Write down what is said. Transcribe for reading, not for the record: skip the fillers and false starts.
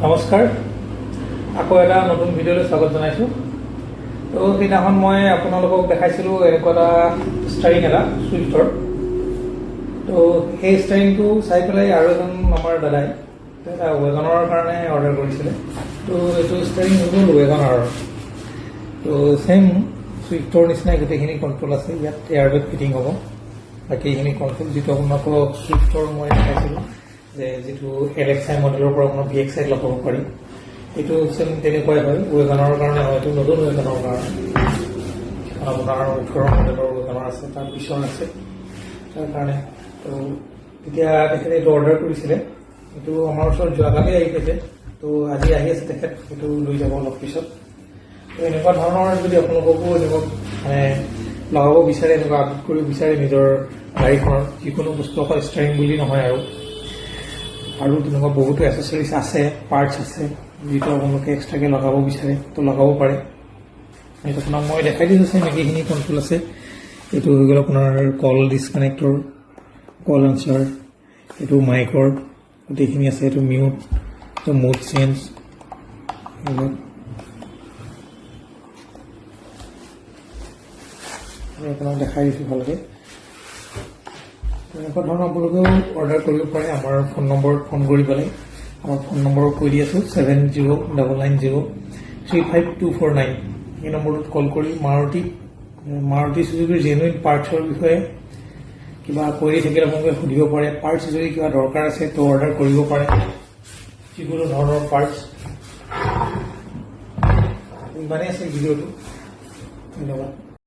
নমস্কাৰ আকৌ এটা নতুন ভিডিঅ'লৈ স্বাগত জনাইছোঁ। তো সেইদিনাখন মই আপোনালোকক দেখাইছিলোঁ এনেকুৱা এটা ষ্টাৰিং এটা ছুইফ্টৰ। তো সেই ষ্টাৰিংটো চাই পেলাই আৰু এজন আমাৰ দাদাই এটা ৱেগনাৰৰ কাৰণে অৰ্ডাৰ কৰিছিলে। তো এইটো ষ্টাৰিং হ'ল ৱেগনাৰৰ। তো ছেইম ছুইফ্টৰ নিচিনাই গোটেইখিনি কণ্ট্ৰল আছে, ইয়াত এয়াৰবেগ ফিটিং হ'ব। বাকী এইখিনি কণ্ট্ৰল যিটো আপোনালোকক ছুইফ্টৰ মই দেখাইছিলোঁ যে যিটো LXI মডেলৰ পৰা আপোনাৰ VXI লগাব পাৰি, এইটো ছেম তেনেকুৱাই হয়। ৱেগনাৰৰ কাৰণে হয়, এইটো নতুন ৱেগনাৰৰ কাৰণে। আপোনাৰ 18 মডেলৰ ৱেগনাৰ আছে, তাৰ পিছৰ আছে তাৰ কাৰণে। তো এতিয়া তেখেতে এইটো অৰ্ডাৰ কৰিছিলে, এইটো আমাৰ ওচৰত যোৱাকালি আহি পাইছে। তো আজি আহি আছে তেখেত, এইটো লৈ যাব অলপ পিছত। তো এনেকুৱা ধৰণৰ যদি আপোনালোককো এনেকুৱা মানে লগাব বিচাৰে, এনেকুৱা আপডেট কৰিব বিচাৰে নিজৰ গাড়ীখনৰ যিকোনো বস্তু, অকল ষ্টাৰিং বুলি নহয় আৰু তেনেকুৱা বহুতো এচেচৰিজ আছে, পাৰ্টছ আছে, যিটো আপোনালোকে এক্সট্ৰাকৈ লগাব বিচাৰে তো লগাব পাৰে। এইটো আপোনাক মই দেখাই দিছোঁ চাই বাকীখিনি কণ্ট্ৰল আছে। এইটো হৈ গ'ল আপোনাৰ কল ডিছকানেক্টৰ, কল আনচাৰ, এইটো মাইকৰ গোটেইখিনি আছে, এইটো মিউট, এইটো মুড চেঞ্জ, আপোনাক দেখাই দিছোঁ ভালকৈ। এনেকুৱা ধৰণৰ আপোনালোকেও অৰ্ডাৰ কৰিব পাৰে। আমাৰ ফোন নম্বৰত ফোন কৰি পেলাই, আমাৰ ফোন নম্বৰ কৈ দি আছোঁ 7099035249। এই নম্বৰটোত কল কৰি মাৰুতি চুজুকিৰ জেনুইন পাৰ্টছৰ বিষয়ে কিবা কৰি থাকিলে আপোনালোকে সুধিব পাৰে। পাৰ্টছ যদি কিবা দৰকাৰ আছে তো অৰ্ডাৰ কৰিব পাৰে, যিকোনো ধৰণৰ পাৰ্টছ। ইমানেই আছে ভিডিঅ'টো, ধন্যবাদ।